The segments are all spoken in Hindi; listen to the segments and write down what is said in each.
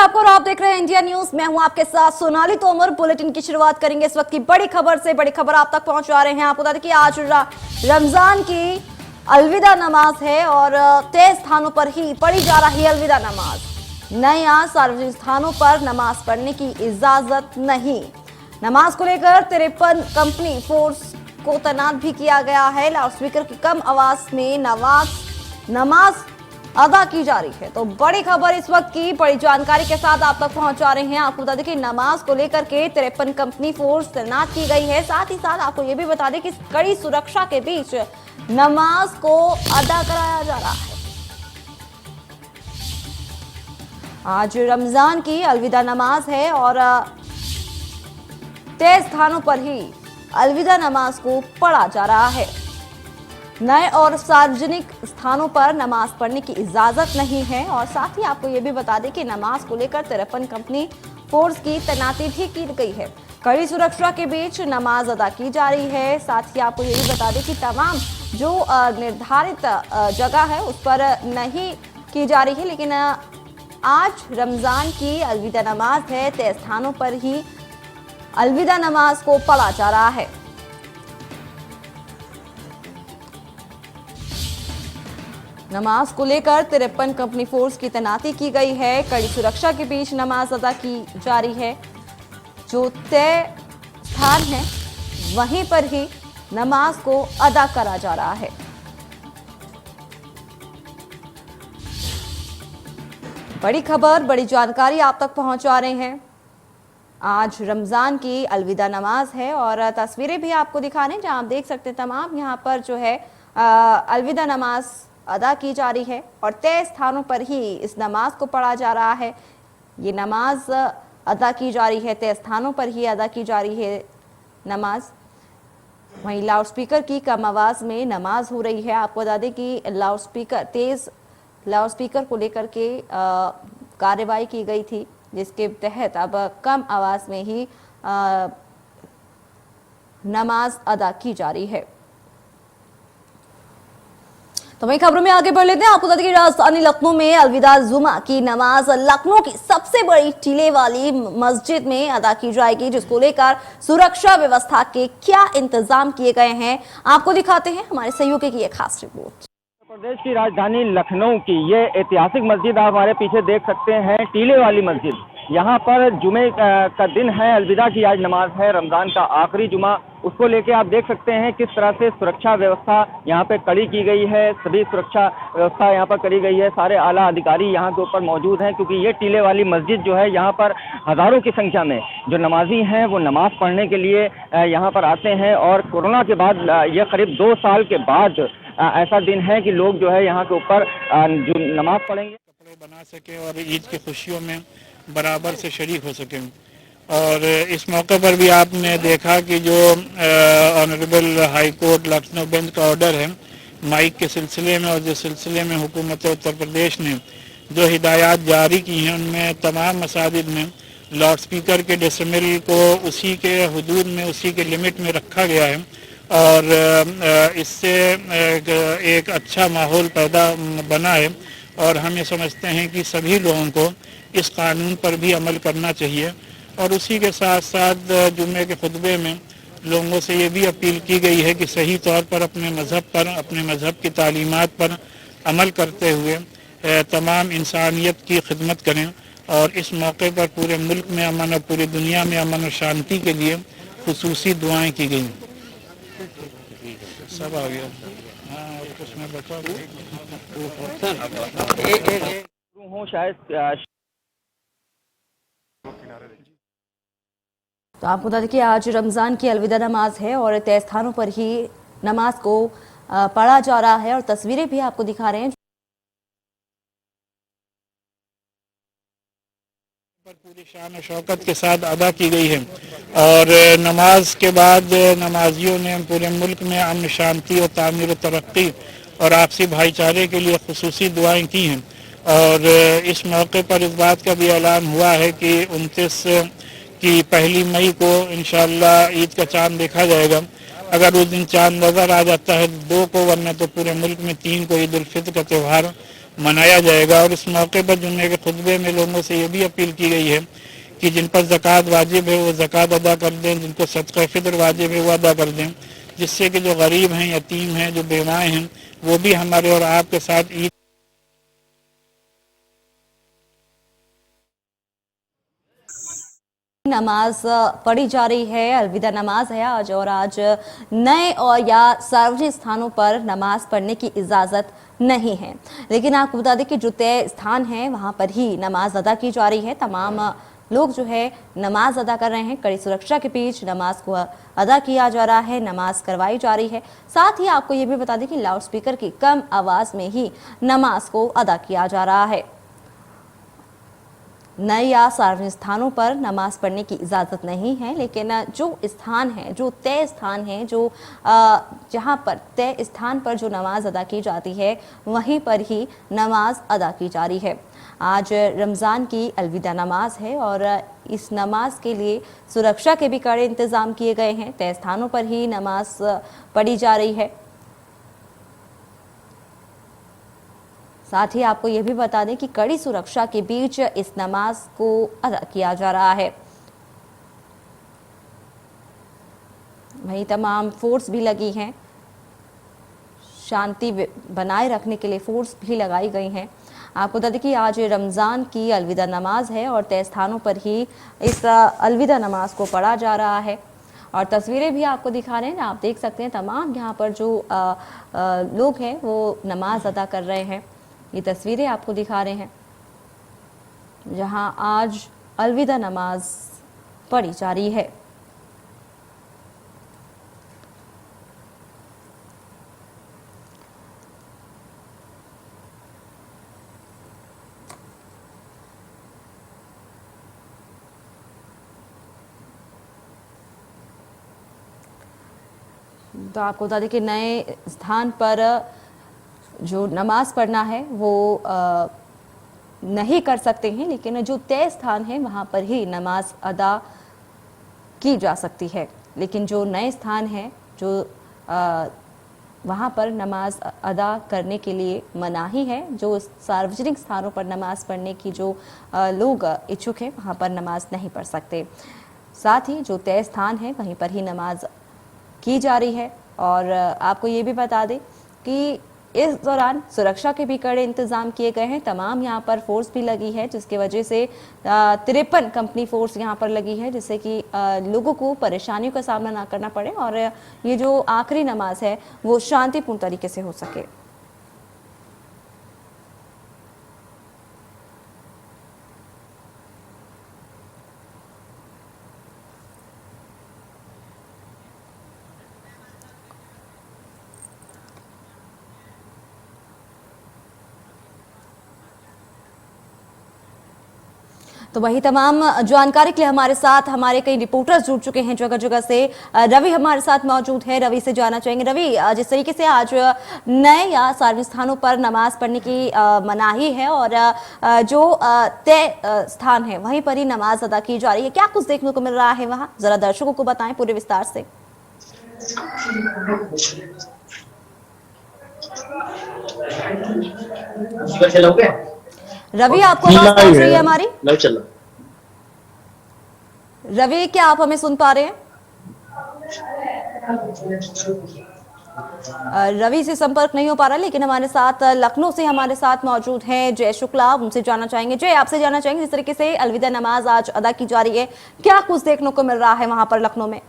आपको और आप देख रहे हैं इंडिया न्यूज। मैं हूं आपके साथ सोनाली तोमर। बुलेटिन की शुरुआत करेंगे इस वक्त की बड़ी खबर से। बड़ी खबर आप तक पहुंचा रहे हैं। आपको बता दें कि आज रमजान की अलविदा नमाज है और 23 स्थानों पर ही पढ़ी जा रही अलविदा नमाज। नया सार्वजनिक स्थानों पर नमाज पढ़ने की इजाजत नहीं। नमाज को लेकर 53 कंपनी फोर्स को तैनात भी किया गया है। लाउडस्पीकर की कम आवाज में नमाज अदा की जा रही है। तो बड़ी खबर इस वक्त की बड़ी जानकारी के साथ आप तक पहुंचा रहे हैं। आपको बता दें कि नमाज को लेकर के 53 कंपनी फोर्स तैनात की गई है। साथ ही साथ आपको यह भी बता दें कि कड़ी सुरक्षा के बीच नमाज को अदा कराया जा रहा है। आज रमजान की अलविदा नमाज है और 23 स्थानों पर ही अलविदा नमाज को पढ़ा जा रहा है। नए और सार्वजनिक स्थानों पर नमाज पढ़ने की इजाजत नहीं है। और साथ ही आपको यह भी बता दें कि नमाज को लेकर 53 कंपनी फोर्स की तैनाती भी की गई है। कड़ी सुरक्षा के बीच नमाज अदा की जा रही है। साथ ही आपको यह भी बता दें कि तमाम जो निर्धारित जगह है उस पर नहीं की जा रही है, लेकिन आज रमजान की अलविदा नमाज है। 23 स्थानों पर ही अलविदा नमाज को पढ़ा जा रहा है। नमाज को लेकर 53 कंपनी फोर्स की तैनाती की गई है। कड़ी सुरक्षा के बीच नमाज अदा की जा रही है। जो तय स्थान है वहीं पर ही नमाज को अदा करा जा रहा है। बड़ी खबर, बड़ी जानकारी आप तक पहुंचा रहे हैं। आज रमजान की अलविदा नमाज है और तस्वीरें भी आपको दिखा रहे हैं जहां आप देख सकते हैं तमाम यहां पर जो है अलविदा नमाज अदा की जा रही है और 23 स्थानों पर ही इस नमाज को पढ़ा जा रहा है। ये नमाज अदा की जा रही है, 23 स्थानों पर ही अदा की जा रही है नमाज। वहीं लाउडस्पीकर की कम आवाज में नमाज हो रही है। आपको बता दें कि तेज लाउडस्पीकर को लेकर के कार्रवाई की गई थी, जिसके तहत अब कम आवाज में ही नमाज अदा की जा रही है। तो वही खबरों में आगे बढ़ लेते हैं। आपको बता दें कि राजधानी लखनऊ में अलविदा जुमा की नमाज लखनऊ की सबसे बड़ी टीले वाली मस्जिद में अदा की जाएगी, जिसको लेकर सुरक्षा व्यवस्था के क्या इंतजाम किए गए हैं आपको दिखाते हैं हमारे सहयोगी की एक खास रिपोर्ट। प्रदेश की राजधानी लखनऊ की ये ऐतिहासिक मस्जिद आप हमारे पीछे देख सकते हैं, टीले वाली मस्जिद। यहाँ पर जुमे का दिन है, अलविदा की आज नमाज है, रमजान का आखिरी जुमा। उसको लेके आप देख सकते हैं किस तरह से सुरक्षा व्यवस्था यहाँ पे कड़ी की गई है। सभी सुरक्षा व्यवस्था यहाँ पर करी गई है। सारे आला अधिकारी यहाँ के ऊपर मौजूद हैं, क्योंकि ये टीले वाली मस्जिद जो है यहाँ पर हज़ारों की संख्या में जो नमाजी हैं वो नमाज पढ़ने के लिए यहाँ पर आते हैं। और कोरोना के बाद ये करीब 2 साल के बाद ऐसा दिन है कि लोग जो है यहाँ के ऊपर जो नमाज पढ़ेंगे, कपड़े बना सकें और ईद की खुशियों में बराबर से शरीक हो सकें। और इस मौके पर भी आपने देखा कि जो honourable high court Lucknow bench का ऑर्डर है माइक के सिलसिले में, और जिस सिलसिले में हुकूमत उत्तर प्रदेश ने जो हिदायत जारी की हैं, उनमें तमाम मसाजिद में लाउड स्पीकर के डेसिबल को उसी के हदूद में, उसी के लिमिट में रखा गया है। और इससे एक अच्छा माहौल पैदा बना है। और हम ये समझते हैं कि सभी लोगों को इस कानून पर भी अमल करना चाहिए। और उसी के साथ साथ जुम्मे के खुतबे में लोगों से ये भी अपील की गई है कि सही तौर पर अपने मज़हब की तालीमात पर अमल करते हुए तमाम इंसानियत की खिदमत करें। और इस मौके पर पूरे मुल्क में अमन और पूरी दुनिया में अमन और शांति के लिए खुसूसी दुआएं की गई। सब आ गया। हाँ, उसमें बचा हूँ शायद। तो आपको बता दें कि आज रमजान की अलविदा नमाज है और 23 स्थानों पर ही नमाज को पढ़ा जा रहा है और तस्वीरें भी आपको दिखा रहे हैं। पूरी शान और शौकत के साथ अदा की गई है। और नमाज के बाद नमाजियों ने पूरे मुल्क में अमन शांति और तामीर और तरक्की और आपसी भाईचारे के लिए खुसूसी दुआएं की हैं। और इस मौके पर इस बात का भी ऐलान हुआ है कि 29 की 1 मई को इंशाअल्लाह ईद का चांद देखा जाएगा। अगर उस दिन चांद नज़र आ जाता है 2 को, वरना तो पूरे मुल्क में 3 को ईद उल फित्र का त्यौहार मनाया जाएगा। और इस मौके पर जुम्मे के खुतबे में लोगों से ये भी अपील की गई है कि जिन पर ज़कात वाजिब है वो ज़कात अदा कर दें, जिनको सदका फ़ितर वाजिब है वो अदा कर दें, जिससे कि जो गरीब हैं, यतीम हैं, जो बेवाएँ हैं, वो भी हमारे और आपके साथ ईद नमाज पढ़ी जा रही है। अलविदा नमाज है आज, और आज नए और या सार्वजनिक स्थानों पर नमाज पढ़ने की इजाज़त नहीं है। लेकिन आपको बता दें कि जो तय स्थान है वहां पर ही नमाज अदा की जा रही है। तमाम लोग जो है नमाज अदा कर रहे हैं। कड़ी सुरक्षा के बीच नमाज को अदा किया जा रहा है, नमाज करवाई जा रही है। साथ ही आपको ये भी बता दें कि लाउड स्पीकर की कम आवाज़ में ही नमाज को अदा किया जा रहा है। नए या सार्वजनिक स्थानों पर नमाज पढ़ने की इजाज़त नहीं है, लेकिन जो स्थान है, जो तय स्थान है, जो जहां पर तय स्थान पर जो नमाज अदा की जाती है वहीं पर ही नमाज अदा की जा रही है। आज रमज़ान की अलविदा नमाज है और इस नमाज के लिए सुरक्षा के भी कड़े इंतज़ाम किए गए हैं। तय स्थानों पर ही नमाज पढ़ी जा रही है। साथ ही आपको यह भी बता दें कि कड़ी सुरक्षा के बीच इस नमाज को अदा किया जा रहा है। वहीं तमाम फोर्स भी लगी हैं, शांति बनाए रखने के लिए फोर्स भी लगाई गई हैं। आपको बता दें कि आज रमज़ान की अलविदा नमाज है और तय स्थानों पर ही इस अलविदा नमाज को पढ़ा जा रहा है। और तस्वीरें भी आपको दिखा रहे हैं, आप देख सकते हैं तमाम यहाँ पर जो लोग हैं वो नमाज अदा कर रहे हैं। ये तस्वीरें आपको दिखा रहे हैं जहां आज अलविदा नमाज पढ़ी जा रही है। तो आपको बता दें कि नए स्थान पर जो नमाज पढ़ना है वो नहीं कर सकते हैं, लेकिन जो तय स्थान है वहाँ पर ही नमाज अदा की जा सकती है। लेकिन जो नए स्थान है जो वहाँ पर नमाज अदा करने के लिए मनाही है। जो सार्वजनिक स्थानों पर नमाज पढ़ने की जो लोग इच्छुक हैं वहाँ पर नमाज नहीं पढ़ सकते। साथ ही जो तय स्थान है वहीं पर ही नमाज की जा रही है। और आपको ये भी बता दें कि इस दौरान सुरक्षा के भी कड़े इंतजाम किए गए हैं। तमाम यहाँ पर फोर्स भी लगी है, जिसकी वजह से 53 कंपनी फोर्स यहाँ पर लगी है, जिससे कि लोगों को परेशानियों का सामना ना करना पड़े और ये जो आखिरी नमाज है वो शांतिपूर्ण तरीके से हो सके। तो वही तमाम जानकारी के लिए हमारे साथ हमारे कई रिपोर्टर्स जुड़ चुके हैं जगह जगह से। रवि हमारे साथ मौजूद है, रवि से जानना चाहेंगे। रवि, जिस तरीके से आज नए या सार्वजनिक स्थानों पर नमाज पढ़ने की मनाही है और जो तय स्थान है वहीं पर ही नमाज अदा की जा रही है, क्या कुछ देखने को मिल रहा है वहाँ, जरा दर्शकों को बताएं पूरे विस्तार से। रवि, आपको आवाज पहुंच रही है हमारी? रवि, क्या आप हमें सुन पा रहे हैं? रवि से संपर्क नहीं हो पा रहा, लेकिन हमारे साथ लखनऊ से हमारे साथ मौजूद हैं जय शुक्ला, उनसे जानना चाहेंगे। जय, आपसे जानना चाहेंगे जिस तरीके से अलविदा नमाज आज अदा की जा रही है, क्या कुछ देखने को मिल रहा है वहां पर लखनऊ में?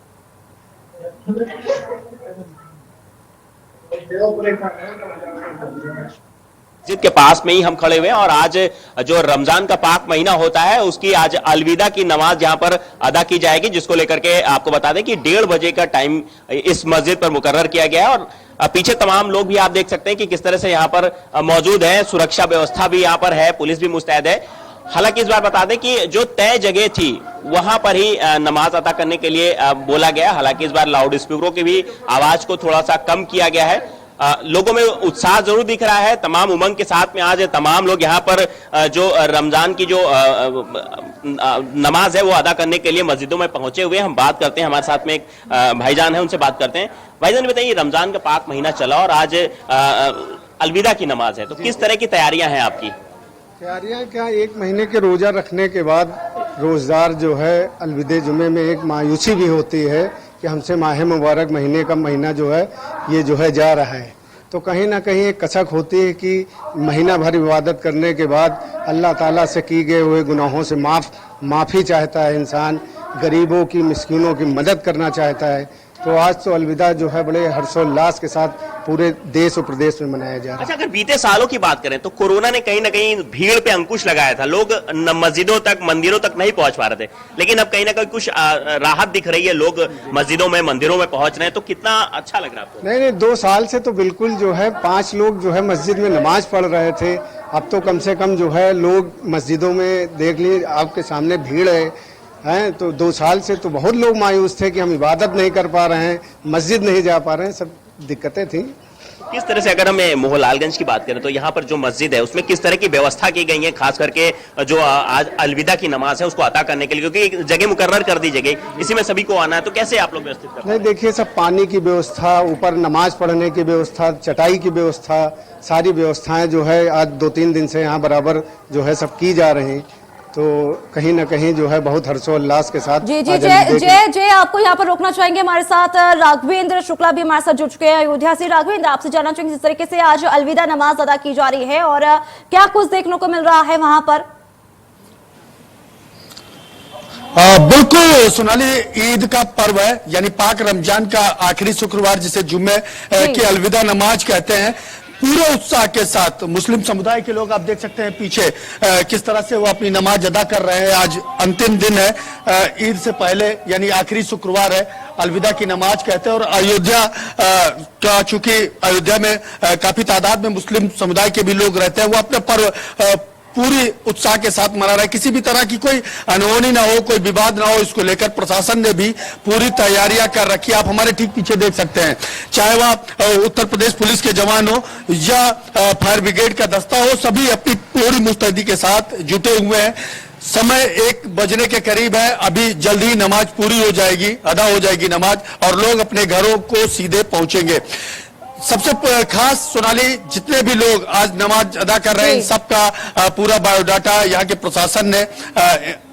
मस्जिद के पास में ही हम खड़े हुए हैं और आज जो रमजान का पाक महीना होता है उसकी आज अलविदा की नमाज यहां पर अदा की जाएगी, जिसको लेकर के आपको बता दें कि 1:30 बजे का टाइम इस मस्जिद पर मुकर्रर किया गया है। और पीछे तमाम लोग भी आप देख सकते हैं कि किस तरह से यहां पर मौजूद है, सुरक्षा व्यवस्था भी यहां पर है, पुलिस भी मुस्तैद है। हालांकि इस बार बता दें कि जो तय जगह थी वहां पर ही नमाज अदा करने के लिए बोला गया। हालांकि इस बार लाउड स्पीकरों की भी आवाज को थोड़ा सा कम किया गया है। लोगों में उत्साह जरूर दिख रहा है, तमाम उमंग के साथ में आज तमाम लोग यहाँ पर जो रमजान की जो नमाज है वो अदा करने के लिए मस्जिदों में पहुंचे हुए हैं। हम बात करते हैं, हमारे साथ में एक भाईजान है, उनसे बात करते हैं। भाईजान बताइए, रमजान का पाक महीना चला और आज अलविदा की नमाज है, तो किस तरह की तैयारियां हैं आपकी? तैयारियां क्या, 1 महीने के रोजा रखने के बाद रोजदार जो है अलविदे जुमे में एक मायूसी भी होती है कि हमसे माह मुबारक महीने का महीना जो है ये जो है जा रहा है। तो कहीं ना कहीं एक कसक होती है कि महीना भर इबादत करने के बाद अल्लाह ताला से की गए हुए गुनाहों से माफ़ी चाहता है इंसान, गरीबों की मिस्किनों की मदद करना चाहता है। तो आज तो अलविदा जो है बड़े हर्षोल्लास के साथ पूरे देश और प्रदेश में मनाया जा रहा है। अच्छा, अगर बीते सालों की बात करें तो कोरोना ने कहीं ना कहीं भीड़ पे अंकुश लगाया था, लोग मस्जिदों तक मंदिरों तक नहीं पहुंच पा रहे थे, लेकिन अब कहीं ना कहीं कुछ राहत दिख रही है, लोग मस्जिदों में मंदिरों में पहुंच रहे हैं, तो कितना अच्छा लग रहा है आपको? नहीं, 2 साल से तो बिल्कुल जो है 5 लोग जो है मस्जिद में नमाज पढ़ रहे थे। अब तो कम से कम जो है लोग मस्जिदों में देख लीजिए, आपके सामने भीड़ है। तो 2 साल से तो बहुत लोग मायूस थे कि हम इबादत नहीं कर पा रहे हैं, मस्जिद नहीं जा पा रहे हैं, सब दिक्कतें थी। किस तरह से, अगर हमें मोहनलालगंज की बात करें तो यहाँ पर जो मस्जिद है उसमें किस तरह की व्यवस्था की गई है, खास करके जो आज अलविदा की नमाज है उसको अता करने के लिए, क्योंकि एक जगह मुकर्रर कर दी गई, इसी में सभी को आना है, तो कैसे आप लोग व्यवस्थित करते हैं? नहीं, देखिए, सब पानी की व्यवस्था, ऊपर नमाज पढ़ने की व्यवस्था, चटाई की व्यवस्था, सारी व्यवस्थाएं जो है आज 2-3 दिन से यहाँ बराबर जो है सब की जा रही हैं। तो कहीं ना कहीं जो है बहुत हर्षोल्लास के साथ। जी जी, जय आपको यहाँ पर रोकना चाहेंगे। हमारे साथ राघवेंद्र शुक्ला भी हमारे साथ जुड़ चुके हैं अयोध्या से। राघवेंद्र, आपसे जानना चाहेंगे, जिस तरीके से आज अलविदा नमाज अदा की जा रही है और क्या कुछ देखने को मिल रहा है वहां पर? बिल्कुल सोनाली, ईद का पर्व है, यानी पाक रमजान का आखिरी शुक्रवार जिसे जुम्मे की अलविदा नमाज कहते हैं। पूरे उत्साह के साथ मुस्लिम समुदाय के लोग आप देख सकते हैं पीछे किस तरह से वो अपनी नमाज अदा कर रहे हैं। आज अंतिम दिन है, ईद से पहले यानी आखिरी शुक्रवार है, अलविदा की नमाज कहते हैं। और अयोध्या का, चूंकि अयोध्या में काफी तादाद में मुस्लिम समुदाय के भी लोग रहते हैं, वो अपने पर्व पूरी उत्साह के साथ मना रहा है। किसी भी तरह की कोई अनहोनी ना हो, कोई विवाद ना हो, इसको लेकर प्रशासन ने भी पूरी तैयारियां कर रखी है। आप हमारे ठीक पीछे देख सकते हैं, चाहे वह उत्तर प्रदेश पुलिस के जवान हो या फायर ब्रिगेड का दस्ता हो, सभी अपनी पूरी मुस्तैदी के साथ जुटे हुए हैं। समय 1 बजने के करीब है, अभी जल्द ही नमाज पूरी हो जाएगी, अदा हो जाएगी नमाज, और लोग अपने घरों को सीधे पहुंचेंगे। सबसे खास सोनाली, जितने भी लोग आज नमाज अदा कर रहे हैं, इन सबका पूरा बायोडाटा यहाँ के प्रशासन ने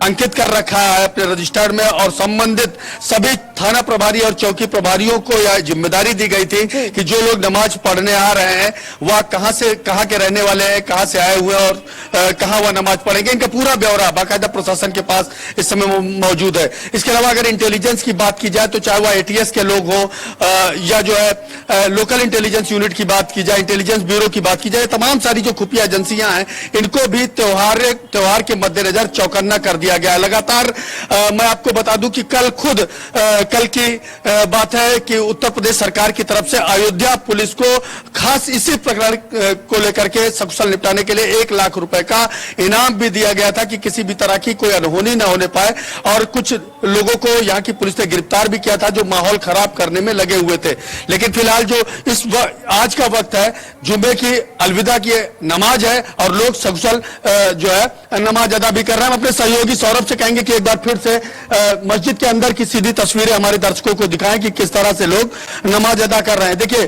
अंकित कर रखा है अपने रजिस्टर्ड में, और संबंधित सभी थाना प्रभारी और चौकी प्रभारियों को यह जिम्मेदारी दी गई थी कि जो लोग नमाज पढ़ने आ रहे हैं वह कहाँ के रहने वाले हैं, कहाँ से आए हुए हैं और कहाँ वह नमाज पढ़ेंगे, इनका पूरा ब्यौरा बाकायदा प्रशासन के पास इस समय मौजूद है। इसके अलावा अगर इंटेलिजेंस की बात की जाए तो चाहे वह ATS के लोग हों या जो है लोकल इंटेलिजेंस यूनिट की बात की जाए, इंटेलिजेंस ब्यूरो की बात की जाए, तमाम सारी जो खुफिया एजेंसियां हैं, इनको भी त्योहार के मद्देनजर चौकन्ना कर दिया गया है। लगातार मैं आपको बता दूं कि कल की बात है कि उत्तर प्रदेश सरकार की तरफ से अयोध्या पुलिस को खास इसी प्रकरण को लेकर के सकुशल निपटाने के लिए 1 लाख रुपए का इनाम भी दिया गया था कि किसी भी तरह की कोई अनहोनी ना होने पाए। और कुछ लोगों को यहाँ की पुलिस ने गिरफ्तार भी किया था जो माहौल खराब करने में लगे हुए थे। लेकिन फिलहाल जो आज का वक्त है, जुम्मे की अलविदा की नमाज है और लोग सकुशल जो है नमाज अदा भी कर रहे हैं। हम अपने सहयोगी सौरभ से कहेंगे कि एक बार फिर से मस्जिद के अंदर की सीधी तस्वीरें हमारे दर्शकों को दिखाएं कि किस तरह से लोग नमाज अदा कर रहे हैं। देखिए,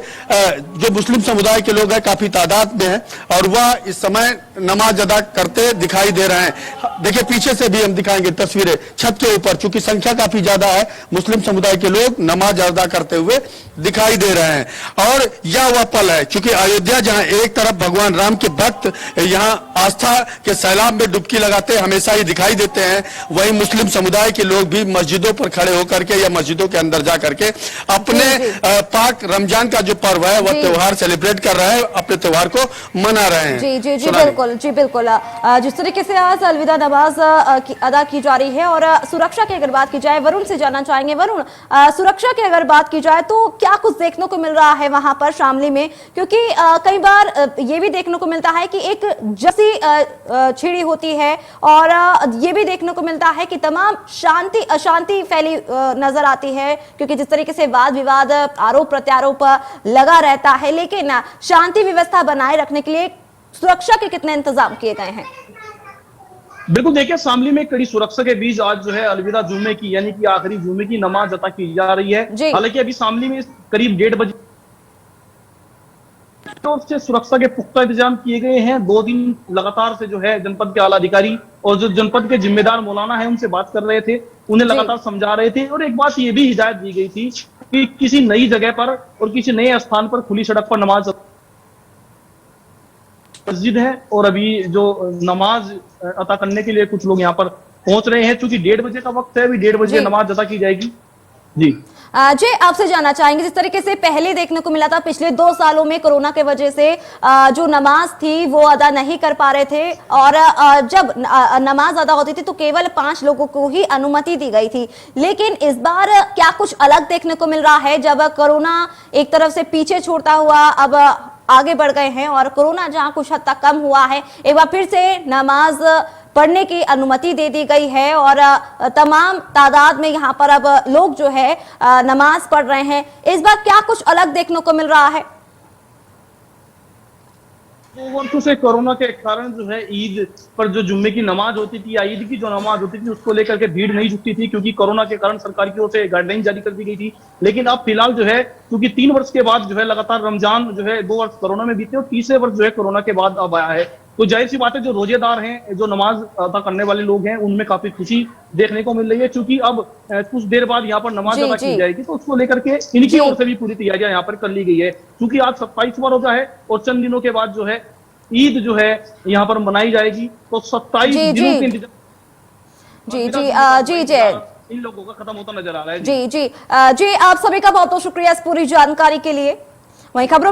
जो मुस्लिम समुदाय के लोग हैं काफी तादाद में हैं और वह इस समय नमाज अदा करते दिखाई दे रहे हैं। देखिए, पीछे से भी हम दिखाएंगे तस्वीरें, छत के ऊपर चूंकि संख्या काफी ज्यादा है, मुस्लिम समुदाय के लोग नमाज अदा करते हुए दिखाई दे रहे हैं। और यह वह पल है, चूंकि अयोध्या जहां एक तरफ भगवान राम के भक्त यहां आस्था के सैलाब में डुबकी लगाते हमेशा ही दिखाई देते हैं, वहीं मुस्लिम समुदाय के लोग भी मस्जिदों पर खड़े होकर के या मस्जिदों के अंदर जाकर के अपने पाक रमजान का जो पर्व है वह त्योहार सेलिब्रेट कर रहे हैं, अपने त्योहार को मना रहे हैं। जी जी जी, बिल्कुल जी बिल्कुल। जिस तरीके से आज अलविदा नमाज अदा की जा रही है और सुरक्षा की अगर बात की जाए, वरुण से जानना चाहेंगे। वरुण, सुरक्षा की अगर बात की जाए तो क्या कुछ देखने को मिल रहा है वहां पर शामली में, क्योंकि कई बार ये भी देखने को मिलता है कि एक जैसी छिड़ी होती है और ये भी देखने को मिलता है कि तमाम अशांति फैली नजर आती है, क्योंकि जिस तरीके से वाद विवाद आरोप प्रत्यारोप लगा रहता है, लेकिन शांति व्यवस्था बनाए रखने के लिए सुरक्षा के कितने इंतजाम किए गए हैं? बिल्कुल, देखिए, शामली में कड़ी सुरक्षा के बीच आज जो है अलविदा जुम्मे की यानी कि आखिरी जुम्मे की नमाज अदा की जा रही है। हालांकि अभी शामली में करीब 1:30 बजे ओर से सुरक्षा के पुख्ता इंतजाम किए गए हैं। 2 दिन लगातार से जो है जनपद के आला अधिकारी और जो जनपद के जिम्मेदार मौलाना है उनसे बात कर रहे थे, उन्हें लगातार समझा रहे थे। और एक बात ये भी हिदायत दी गई थी कि किसी नई जगह पर और किसी नए स्थान पर खुली सड़क पर नमाज, मस्जिद है और अभी जो नमाज अता करने के लिए कुछ लोग यहाँ पर पहुंच रहे हैं। चूंकि 1:30 बजे का वक्त है, अभी 1:30 बजे नमाज अता की जाएगी। जी जी, आपसे जानना चाहेंगे, जिस तरीके से पहले देखने को मिला था पिछले 2 सालों में कोरोना के वजह से जो नमाज थी वो अदा नहीं कर पा रहे थे और जब नमाज अदा होती थी तो केवल 5 लोगों को ही अनुमति दी गई थी। लेकिन इस बार क्या कुछ अलग देखने को मिल रहा है, जब कोरोना एक तरफ से पीछे छोड़ता हुआ अब आगे बढ़ गए हैं और कोरोना जहां कुछ हद तक कम हुआ है, एक बार फिर से नमाज पढ़ने की अनुमति दे दी गई है और तमाम तादाद में यहाँ पर अब लोग जो है नमाज पढ़ रहे हैं। इस बार क्या कुछ अलग देखने को मिल रहा है? 2 वर्षों से कोरोना के कारण जो है ईद पर जो जुम्मे की नमाज होती थी या ईद की जो नमाज होती थी उसको लेकर के भीड़ नहीं जुटती थी, क्योंकि कोरोना के कारण सरकार की ओर से गाइडलाइन जारी कर दी गई थी। लेकिन अब फिलहाल जो है क्योंकि 3 वर्ष के बाद जो है लगातार रमजान जो है 2 वर्ष कोरोना में बीते और तीसरे वर्ष जो है कोरोना के बाद अब आया है, तो जाहिर सी बात है जो रोजेदार हैं, जो नमाज अदा करने वाले लोग हैं, उनमें काफी खुशी देखने को मिल रही है। क्योंकि अब कुछ देर बाद यहाँ पर नमाज अदा की जाएगी, तो उसको लेकर के इनकी ओर से भी पूरी तैयारियां यहाँ पर कर ली गई है। क्योंकि आज 27वां रोजा है और चंद दिनों के बाद जो है ईद जो है यहाँ पर मनाई जाएगी, तो 27 दिनों के इंतजार इन लोगों का खत्म होता नजर आ रहा है। जी, आप सभी का बहुत बहुत शुक्रिया इस पूरी जानकारी के लिए। वहीं खबरों में